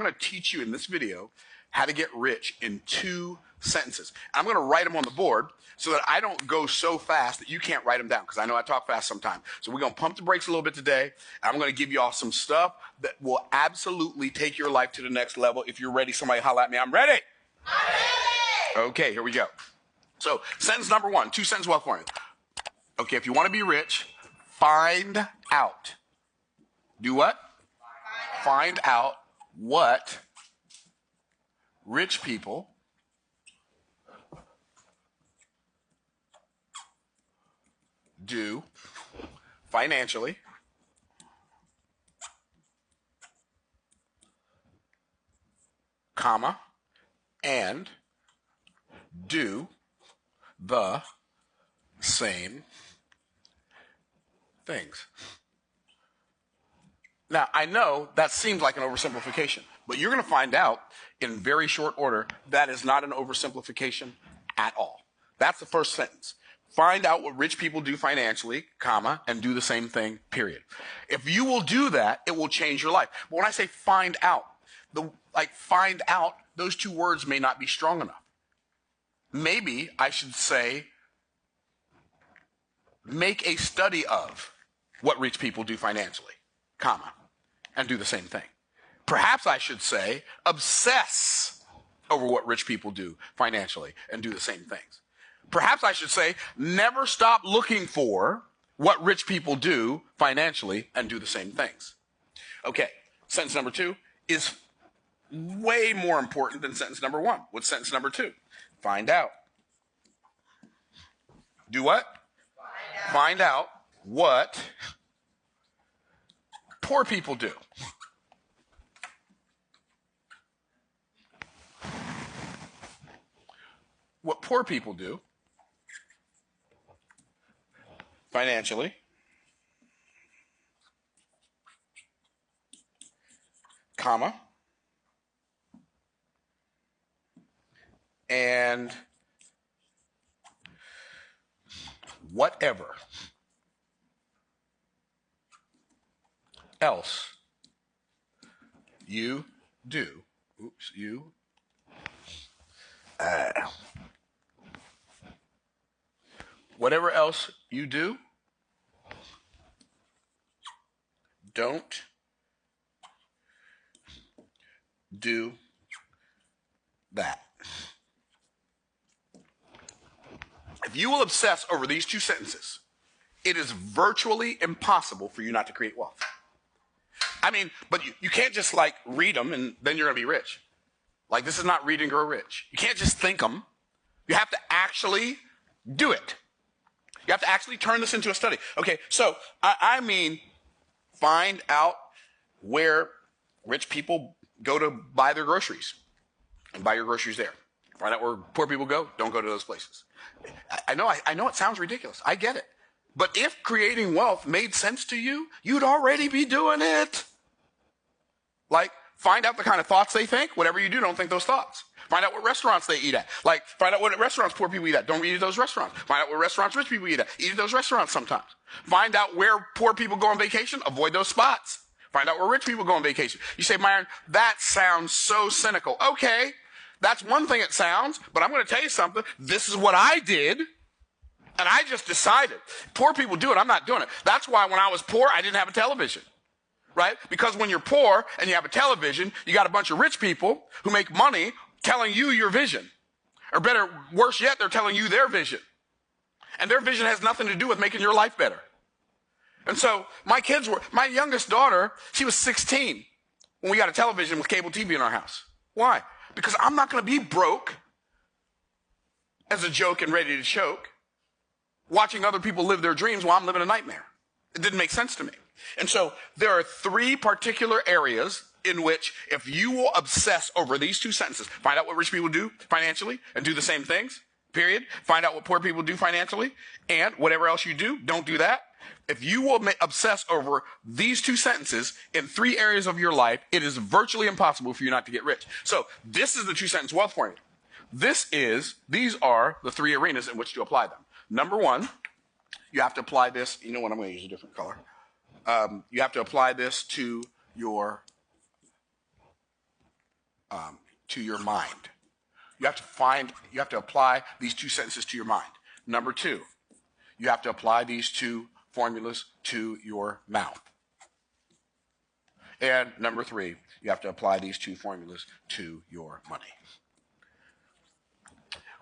going to teach you in this video how to get rich in 2 sentences. I'm going to write them on the board so that I don't go so fast that you can't write them down, because I know I talk fast sometimes. So we're going to pump the brakes a little bit today. I'm going to give you all some stuff that will absolutely take your life to the next level. If you're ready, somebody holler at me. I'm ready. I'm ready. Okay, here we go. So sentence number 1, 2-sentence wealth formula. Okay, if you want to be rich, find out. Do what? Find out what rich people do financially, comma, and do the same things. Now, I know that seems like an oversimplification, but you're going to find out in very short order that is not an oversimplification at all. That's the first sentence. Find out what rich people do financially, comma, and do the same thing, period. If you will do that, it will change your life. But when I say find out, find out, those 2 words may not be strong enough. Maybe I should say, make a study of what rich people do financially, comma, and do the same thing. Perhaps I should say, obsess over what rich people do financially and do the same things. Perhaps I should say, never stop looking for what rich people do financially and do the same things. Okay, sentence number 2 is way more important than sentence number 1. What's sentence number 2? Find out. Do what? Find out what poor people do. What poor people do financially, comma, and whatever else you do, whatever else you do, don't do that. If you will obsess over these 2 sentences, it is virtually impossible for you not to create wealth. I mean, but you can't just read them and then you're going to be rich. This is not Read and Grow Rich. You can't just think them. You have to actually do it. You have to actually turn this into a study. Okay, so I mean, find out where rich people go to buy their groceries and buy your groceries there. Find out where poor people go. Don't go to those places. I know it sounds ridiculous. I get it. But if creating wealth made sense to you, you'd already be doing it. Find out the kind of thoughts they think. Whatever you do, don't think those thoughts. Find out what restaurants they eat at. Find out what restaurants poor people eat at. Don't eat at those restaurants. Find out what restaurants rich people eat at. Eat at those restaurants sometimes. Find out where poor people go on vacation. Avoid those spots. Find out where rich people go on vacation. You say, Myron, that sounds so cynical. Okay, that's one thing it sounds, but I'm going to tell you something. This is what I did, and I just decided. Poor people do it. I'm not doing it. That's why when I was poor, I didn't have a television. Right? Because when you're poor and you have a television, you got a bunch of rich people who make money telling you your vision. Or better, worse yet, they're telling you their vision. And their vision has nothing to do with making your life better. And so my youngest daughter, she was 16 when we got a television with cable TV in our house. Why? Because I'm not going to be broke as a joke and ready to choke, watching other people live their dreams while I'm living a nightmare. It didn't make sense to me. And so there are 3 particular areas in which if you will obsess over these 2 sentences, find out what rich people do financially and do the same things, period. Find out what poor people do financially, and whatever else you do, don't do that. If you will obsess over these 2 sentences in 3 areas of your life, it is virtually impossible for you not to get rich. So this is the 2-sentence wealth formula. These are the 3 arenas in which to apply them. Number 1, you have to apply this. You know what? I'm going to use a different color. You have to apply this to your to your mind. You have to apply these two sentences to your mind. Number two, you have to apply these two formulas to your mouth. And number three, you have to apply these two formulas to your money.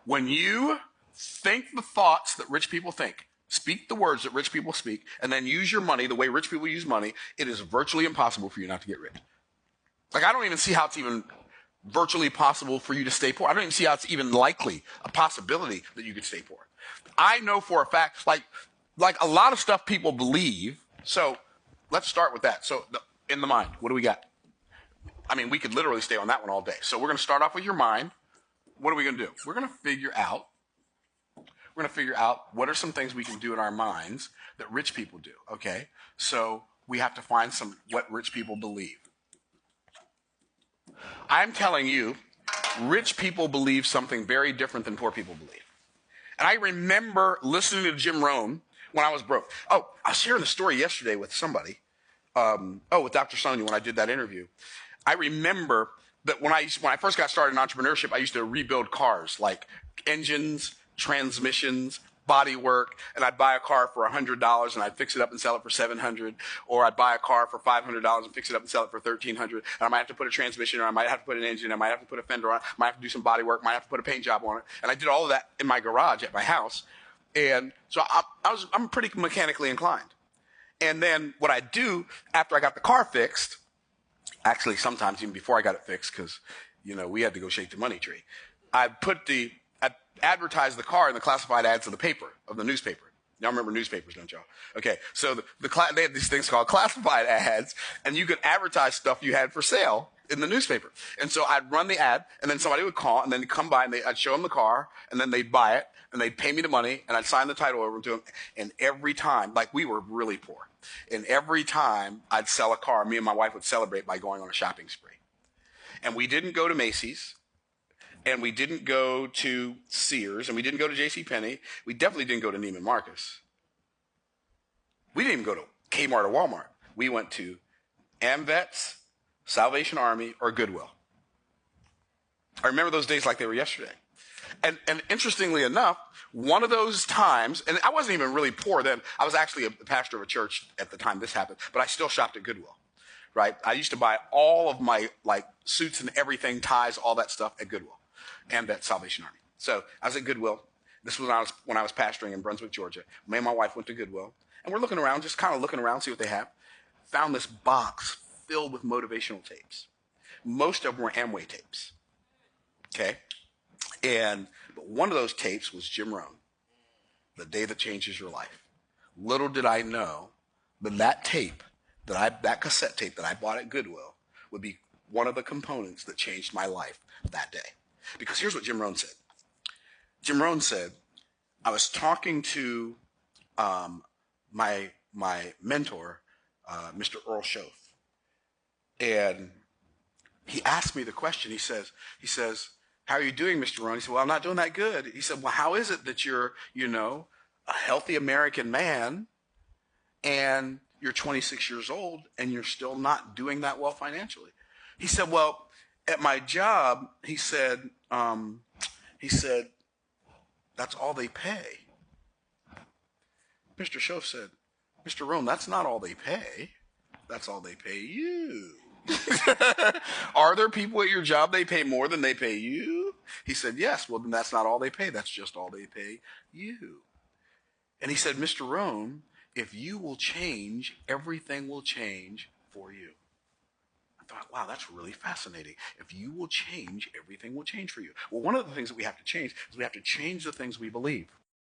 When you think the thoughts that rich people think, speak the words that rich people speak, and then use your money the way rich people use money, it is virtually impossible for you not to get rich. Like, I don't even see how it's even virtually possible for you to stay poor. I don't even see how it's even likely, a possibility that you could stay poor. I know for a fact, like a lot of stuff people believe. So let's start with that. So in the mind, what do we got? I mean, we could literally stay on that one all day. So we're going to start off with your mind. What are we going to do? We're going to figure out what are some things we can do in our minds that rich people do, okay? So we have to find what rich people believe. I'm telling you, rich people believe something very different than poor people believe. And I remember listening to Jim Rohn when I was broke. Oh, I was sharing the story yesterday with somebody. With Dr. Sonia when I did that interview. I remember that when I first got started in entrepreneurship, I used to rebuild cars, like engines, transmissions, body work, and I'd buy a car for $100 and I'd fix it up and sell it for $700, or I'd buy a car for $500 and fix it up and sell it for $1,300, and I might have to put a transmission, or I might have to put an engine, I might have to put a fender on it, I might have to do some body work, might have to put a paint job on it, and I did all of that in my garage at my house, and so I'm pretty mechanically inclined. And then what I'd do after I got the car fixed, actually sometimes even before I got it fixed, because we had to go shake the money tree, I'd advertise the car in the classified ads of the newspaper. Y'all remember newspapers, don't y'all? Okay, so they had these things called classified ads, and you could advertise stuff you had for sale in the newspaper. And so I'd run the ad, and then somebody would call, and then they'd come by, and I'd show them the car, and then they'd buy it, and they'd pay me the money, and I'd sign the title over to them. And every time, like, we were really poor, and every time I'd sell a car, me and my wife would celebrate by going on a shopping spree. And we didn't go to Macy's, and we didn't go to Sears, and we didn't go to JCPenney. We definitely didn't go to Neiman Marcus. We didn't even go to Kmart or Walmart. We went to AmVets, Salvation Army, or Goodwill. I remember those days like they were yesterday. And interestingly enough, one of those times, and I wasn't even really poor then. I was actually a pastor of a church at the time this happened, but I still shopped at Goodwill, right? I used to buy all of my suits and everything, ties, all that stuff at Goodwill and at Salvation Army. So I was at Goodwill. This was when I was pastoring in Brunswick, Georgia. Me and my wife went to Goodwill, and we're looking around, just kind of looking around, see what they have. Found this box filled with motivational tapes. Most of them were Amway tapes. Okay? But one of those tapes was Jim Rohn, The Day That Changes Your Life. Little did I know that that cassette tape that I bought at Goodwill would be one of the components that changed my life that day. Because here's what Jim Rohn said. Jim Rohn said, I was talking to my mentor, Mr. Earl Shoaff, and he asked me the question. He says, how are you doing, Mr. Rohn? He said, well, I'm not doing that good. He said, well, how is it that you're, a healthy American man and you're 26 years old and you're still not doing that well financially? He said, well, at my job, he said, that's all they pay. Mr. Shoaff said, Mr. Rohn, that's not all they pay. That's all they pay you. Are there people at your job they pay more than they pay you? He said, yes. Well, then that's not all they pay. That's just all they pay you. And he said, Mr. Rohn, if you will change, everything will change for you. I thought, wow, that's really fascinating. If you will change, everything will change for you. Well, one of the things that we have to change is we have to change the things we believe.